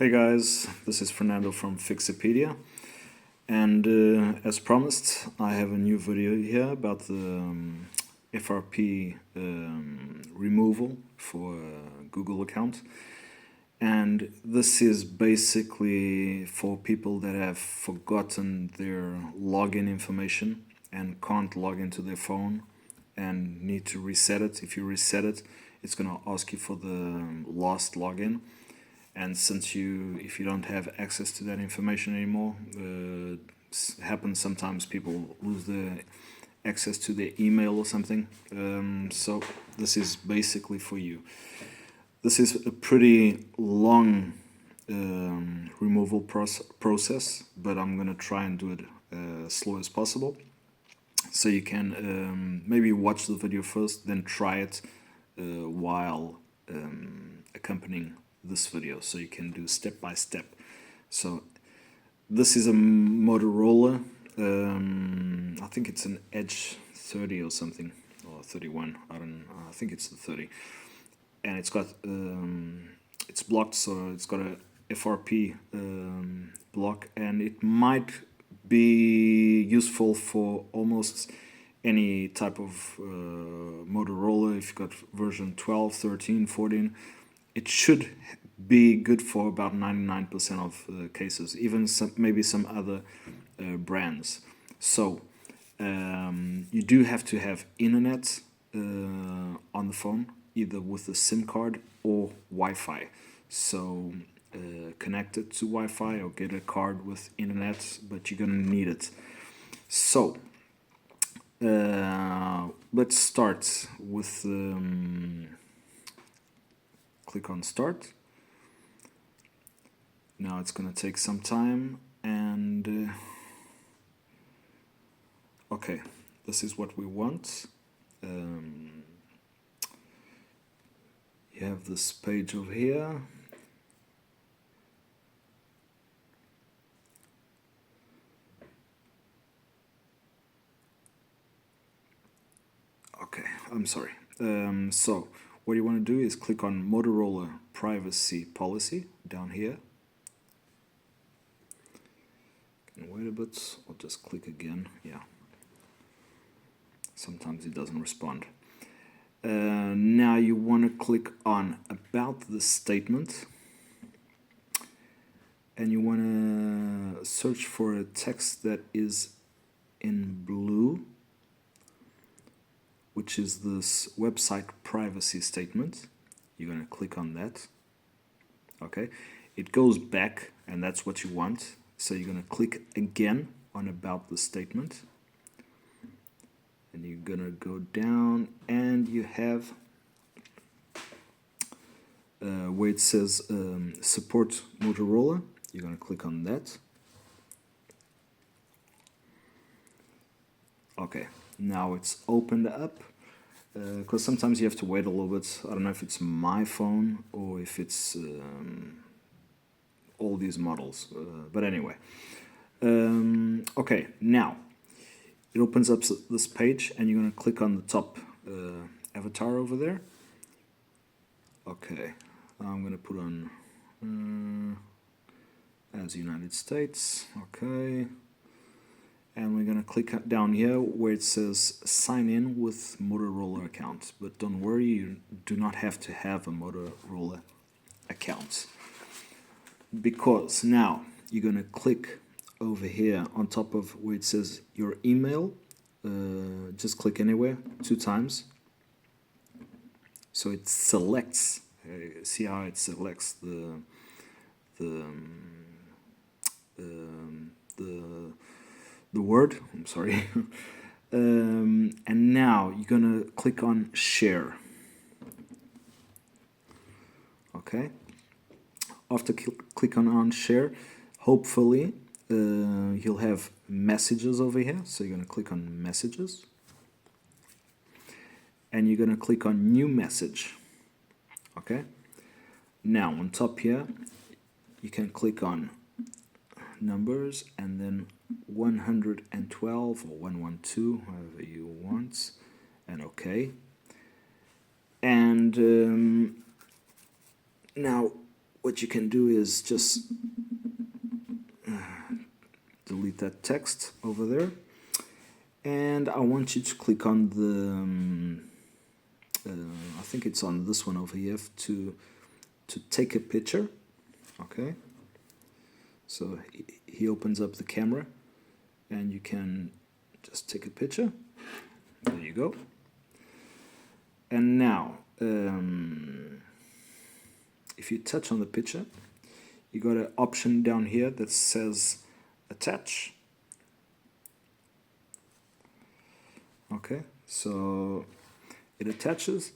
Hey guys, this is Fernando from Fixipedia, and as promised I have a new video here about the FRP removal for a Google account. And this is basically for people that have forgotten their login information and can't log into their phone and need to reset it. If you reset it, it's going to ask you for the last login. And if you don't have access to that information anymore, happens sometimes people lose the access to their email or something. So this is basically for you. This is a pretty long removal process, but I'm gonna try and do it as slow as possible. So you can maybe watch the video first, then try it while accompanying this video, so you can do step by step. So this is a Motorola, I think it's an Edge 30 or something, or 31, I think it's the 30, and it's got it's blocked, so it's got a FRP block, and it might be useful for almost any type of Motorola. If you've got version 12, 13, 14, it should be good for about 99% of cases, even maybe some other brands. So you do have to have internet on the phone, either with a SIM card or Wi-Fi. So connect it to Wi-Fi or get a card with internet, but you're gonna need it. So let's start with click on start. Now it's gonna take some time, and okay, this is what we want. You have this page over here. Okay, I'm sorry. So what you want to do is click on Motorola privacy policy down here. Can wait a bit, I'll just click again. Yeah, sometimes it doesn't respond. Now you want to click on about the statement, and you want to search for a text that is in blue, which is this website privacy statement. You're going to click on that. Okay, it goes back, and that's what you want. So you're going to click again on about the statement, and you're going to go down, and you have where it says support Motorola. You're going to click on that. Okay, now it's opened up, because sometimes you have to wait a little bit. I don't know if it's my phone or if it's all these models, but anyway. Okay, now it opens up this page, and you're going to click on the top avatar over there. Okay, I'm going to put on as United States. Okay, and we're going to click down here where it says sign in with Motorola account, but don't worry, you do not have to have a Motorola account, because now you're going to click over here on top of where it says your email. Just click anywhere 2 times, so it selects. See how it selects the word, I'm sorry. And now you're gonna click on share. Okay, after click on share, hopefully you'll have messages over here. So you're gonna click on messages, and you're gonna click on new message. Okay, now on top here you can click on numbers, and then 112 or 112, however you want, and okay. And now what you can do is just delete that text over there, and I want you to click on the I think it's on this one over here to take a picture. Okay, so he opens up the camera and you can just take a picture. There you go. And now if you touch on the picture, you got an option down here that says attach. Okay, so it attaches,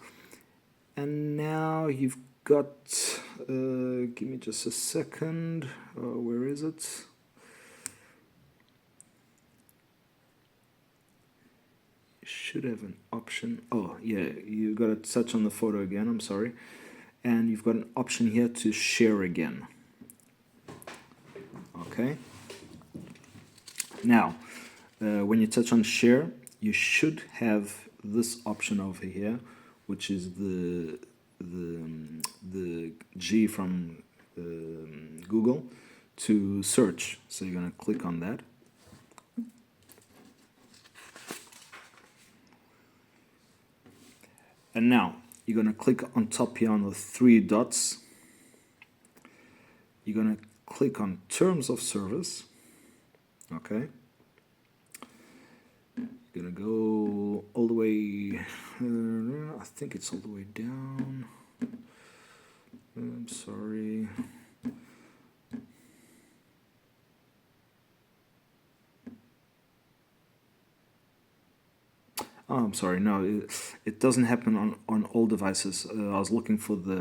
and now you've got give me just a second, where is it? You should have an option. Oh yeah, you got to touch on the photo again, I'm sorry, and you've got an option here to share again. Okay, now when you touch on share, you should have this option over here, which is the G from Google to search. So you're going to click on that. And now you're going to click on top here on the three dots. You're going to click on terms of service. Okay. You're going to go all the way, I think it's all the way down. I'm sorry. Oh, I'm sorry. No, it doesn't happen on all devices. I was looking for the,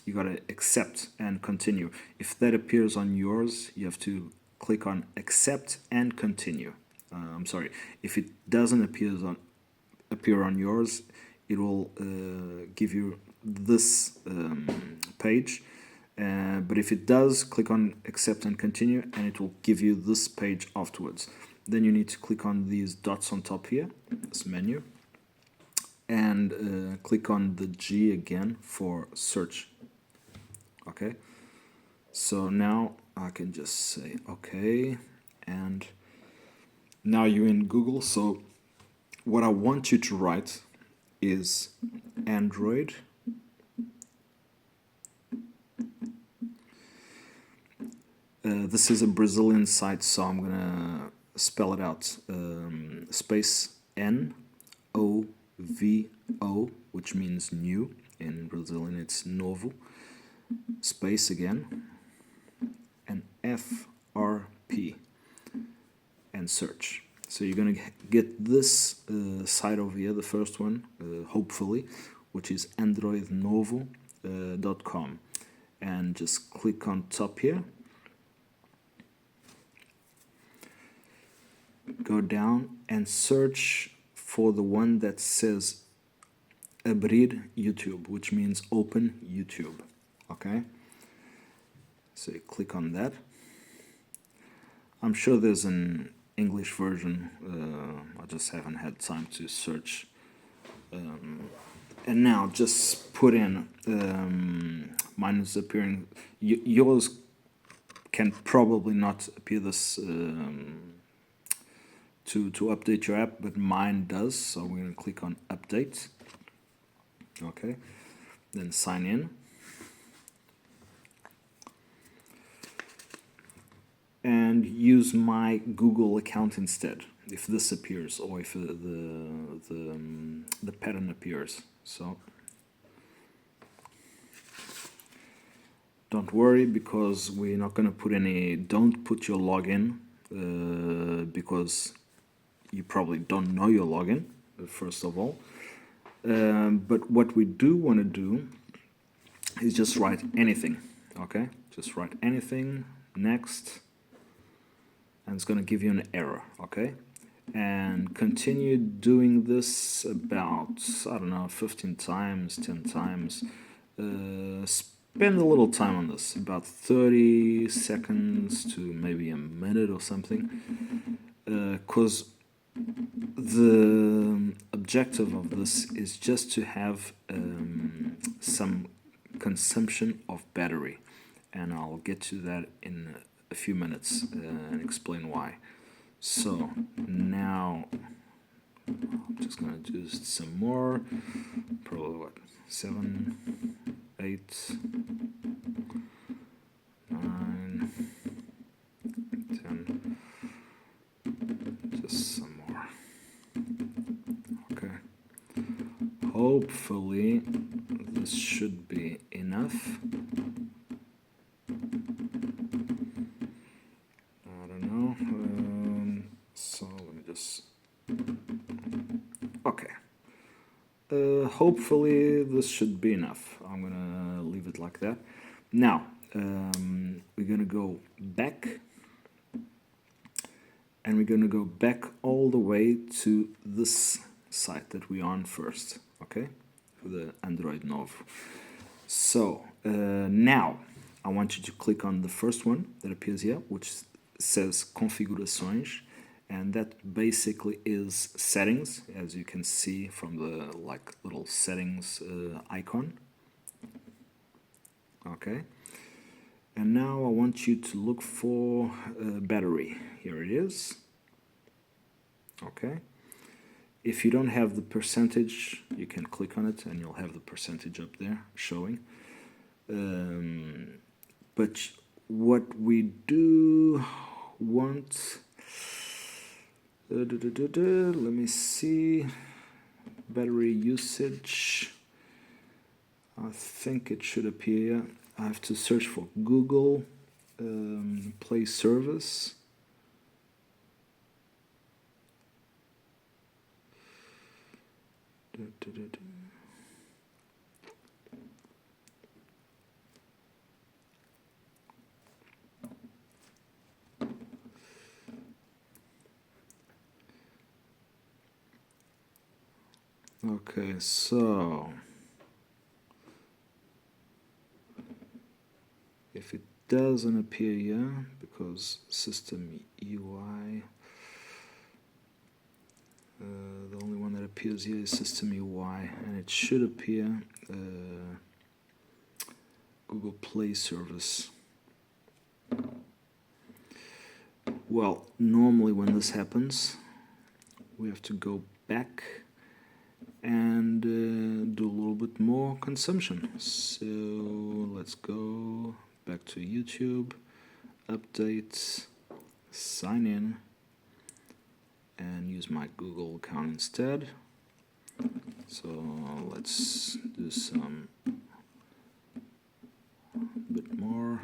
you gotta accept and continue. If that appears on yours, you have to click on accept and continue. I'm sorry. If it doesn't appear on yours, it will give you this page. But if it does, click on accept and continue, and it will give you this page afterwards. Then you need to click on these dots on top here, this menu, and click on the G again for search. Okay, so now I can just say okay, and now you're in Google. So what I want you to write is Android this is a Brazilian site, so I'm gonna spell it out. Space NOVO, which means new. In Brazilian it's novo. Space again, and FRP, and search. So you're gonna get this site over here, the first one, hopefully, which is androidnovo.com, and just click on top here. Go down and search for the one that says abrir YouTube, which means open YouTube. Okay, so you click on that. I'm sure there's an English version, I just haven't had time to search. And now just put in, mine is appearing, yours can probably not appear this to update your app, but mine does, so we're going to click on update. Okay, then sign in, and use my Google account instead if this appears, or if the pattern appears. So don't worry, because we're not going to put any, don't put your login, because you probably don't know your login, first of all. But what we do want to do is just write anything. Okay, just write anything, next, and it's going to give you an error. Okay, and continue doing this about, I don't know, 15 times, 10 times. Spend a little time on this, about 30 seconds to maybe a minute or something, because the objective of this is just to have some consumption of battery. and I'll get to that in a few minutes and explain why. So now I'm just gonna do some more, probably what, 7, 8, 9, 10, just some more. Okay, hopefully this should be enough. I don't know, so let me just, okay. Hopefully this should be enough. I'm gonna leave it like that. Now, we're gonna go back, and we're gonna go back all the way to this site that we're on first, okay? For the Android Novo. So, now, I want you to click on the first one that appears here, which says Configurações, and that basically is settings, as you can see from the little settings icon. Okay, and now I want you to look for battery. Here it is. Okay, if you don't have the percentage, you can click on it and you'll have the percentage up there showing. But what we do want, let me see, battery usage, I think it should appear. I have to search for Google Play Service. Okay, so if it doesn't appear here, because system UI, the only one that appears here is system UI, and it should appear Google Play Service. Well, normally when this happens, we have to go back and do a little bit more consumption. So let's go back to YouTube, update, sign in, and use my Google account instead. So let's do some bit more.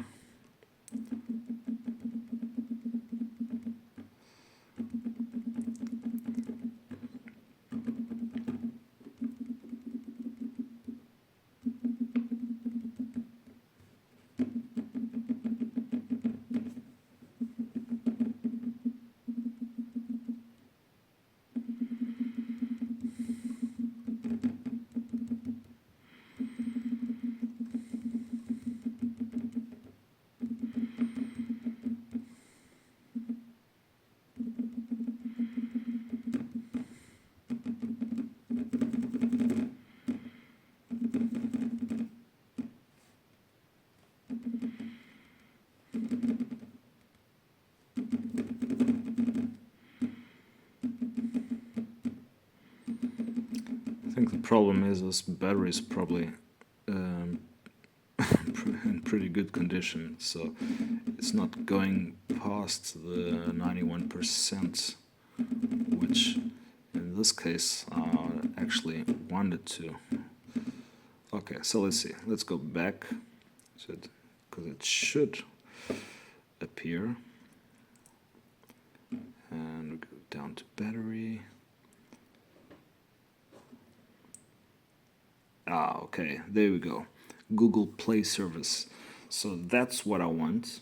I think the problem is this battery is probably in pretty good condition, so it's not going past the 91%, which in this case I actually wanted to. Okay, so let's see, let's go back, because it should appear, and we go down to battery. Okay, there we go. Google Play Service. So that's what I want.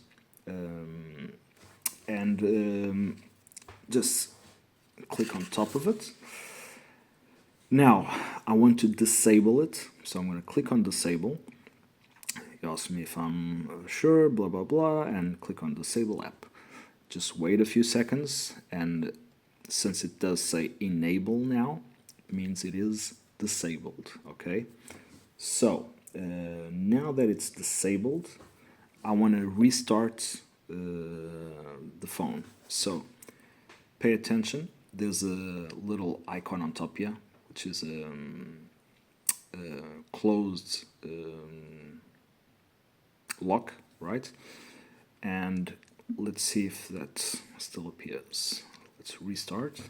Just click on top of it. Now, I want to disable it. So I'm going to click on Disable. It asks me if I'm sure, blah, blah, blah, and click on Disable App. Just wait a few seconds, and since it does say Enable now, it means it is disabled, okay? So, now that it's disabled, I want to restart the phone. So pay attention. There's a little icon on top here, which is a closed lock, right? And let's see if that still appears. Let's restart.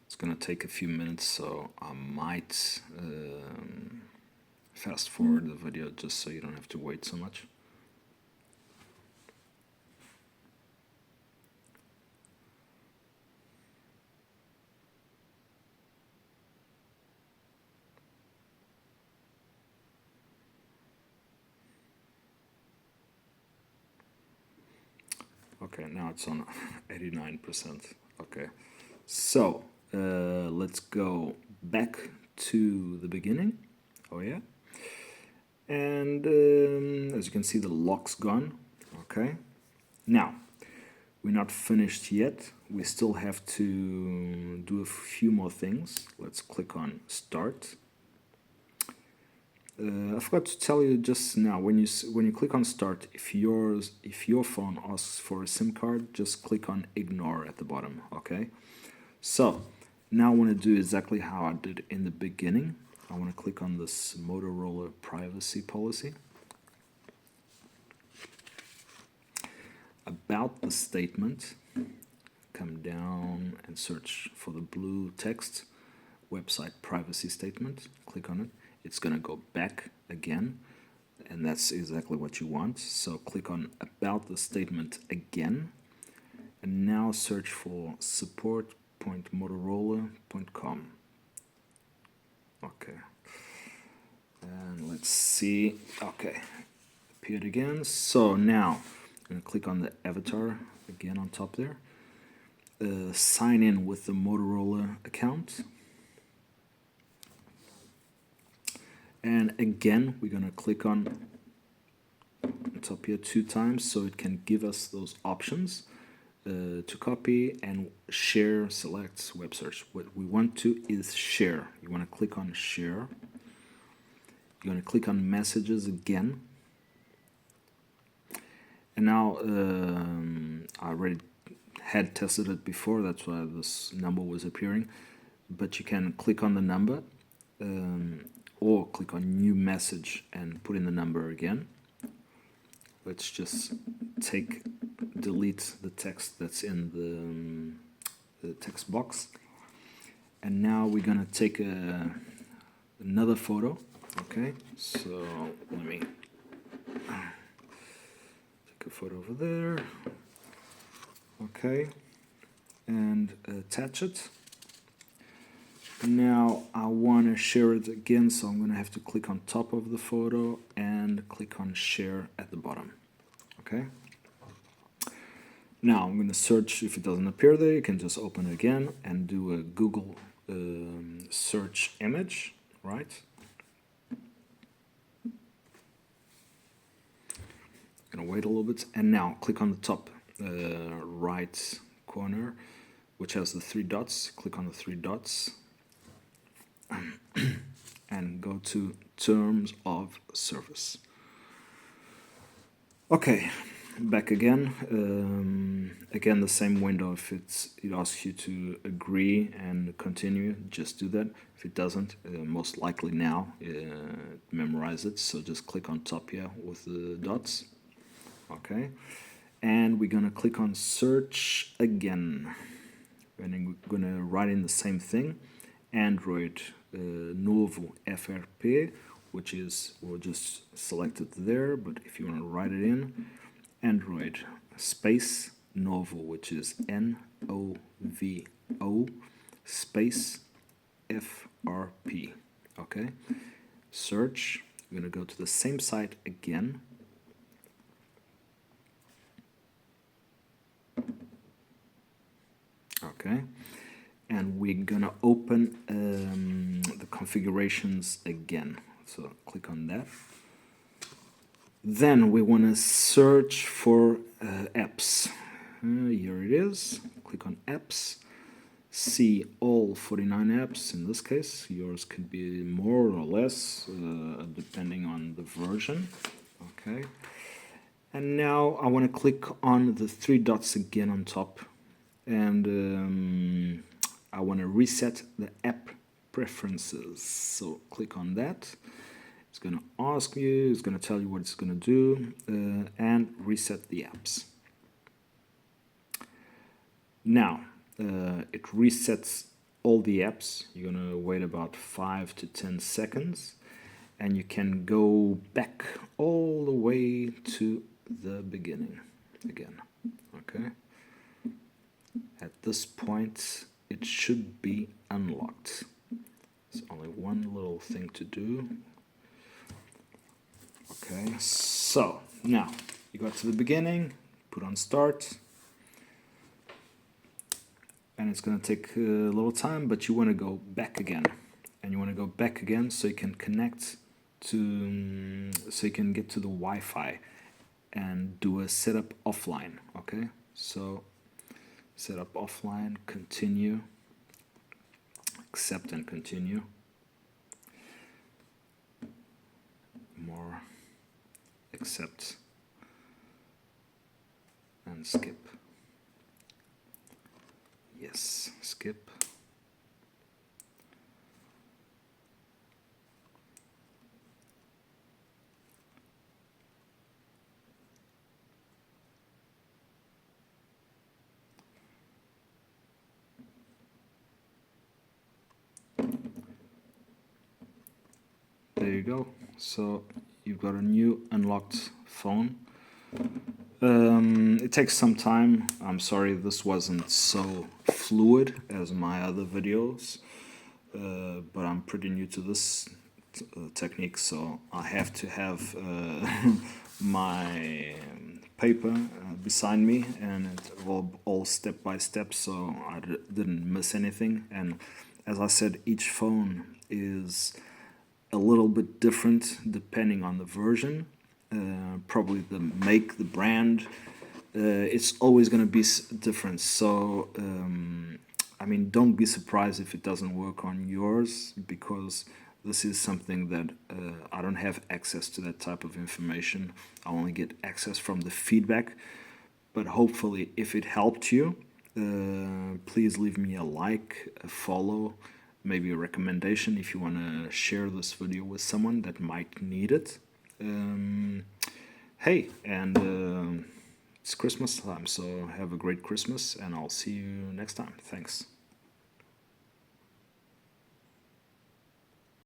It's gonna take a few minutes, so I might fast forward the video just so you don't have to wait so much. Okay, now it's on 89%. Okay, so let's go back to the beginning. Oh yeah, and as you can see, the lock's gone. Okay, now we're not finished yet. We still have to do a few more things. Let's click on Start. I forgot to tell you just now, when you click on Start, if your phone asks for a SIM card, just click on Ignore at the bottom. Okay, so now I want to do exactly how I did in the beginning. I want to click on this Motorola privacy policy. About the statement, come down and search for the blue text, website privacy statement. Click on it. It's going to go back again, and that's exactly what you want. So click on About the Statement again, and now search for support.motorola.com. Okay, and let's see. Okay, appeared again. So now I'm going to click on the avatar again on top there. Sign in with the Motorola account. And again, we're going to click on top here 2 times so it can give us those options to copy and share, select, web search. What we want to is share. You want to click on share. You're going to click on messages again. And now I already had tested it before, that's why this number was appearing. But you can click on the number. Or click on new message and put in the number again. Let's just delete the text that's in the text box. And now we're gonna take another photo. Okay, so let me take a photo over there. Okay, and attach it. Now I want to share it again, so I'm going to have to click on top of the photo and click on share at the bottom. Okay. Now I'm going to search. If it doesn't appear there, you can just open it again and do a Google search image, right? Going to wait a little bit, and now click on the top right corner, which has the 3 dots. Click on the 3 dots. And go to Terms of Service. Okay, back again. Again, the same window. If it asks you to agree and continue, just do that. If it doesn't, most likely now memorize it. So just click on top here with the dots. Okay, and we're gonna click on Search again. And then we're gonna write in the same thing. Android novo FRP, which is, we'll just select it there, but if you want to write it in, Android space novo, which is NOVO space FRP. Okay, search. We're going to go to the same site again. Okay, and we're gonna open the configurations again. So click on that. Then we want to search for apps. Here it is. Click on apps. see all 49 apps. In this case, yours could be more or less, depending on the version. Okay. And now I want to click on the three dots again on top, and I want to reset the app preferences. So click on that. It's going to ask you, it's going to tell you what it's going to do, and reset the apps. Now, it resets all the apps. You're going to wait about 5 to 10 seconds, and you can go back all the way to the beginning again. Okay. At this point, it should be unlocked. There's only one little thing to do. Okay, so now you got to the beginning, put on start, and it's going to take a little time, but you want to go back again, and you want to go back again so you can connect to, so you can get to the Wi-Fi and do a setup offline. Okay, so setup offline, continue, accept and continue, more, accept and skip. Yes, skip. There you go. So you've got a new unlocked phone. It takes some time. I'm sorry this wasn't so fluid as my other videos, but I'm pretty new to this technique, so I have to have my paper beside me, and it all step by step, so I didn't miss anything. And as I said, each phone is a little bit different depending on the version, probably the make, the brand. It's always going to be different. So I mean, don't be surprised if it doesn't work on yours, because this is something that I don't have access to that type of information. I only get access from the feedback. But hopefully, if it helped you, please leave me a like, a follow, maybe a recommendation if you want to share this video with someone that might need it. Hey, and it's Christmas time, so have a great Christmas, and I'll see you next time. Thanks.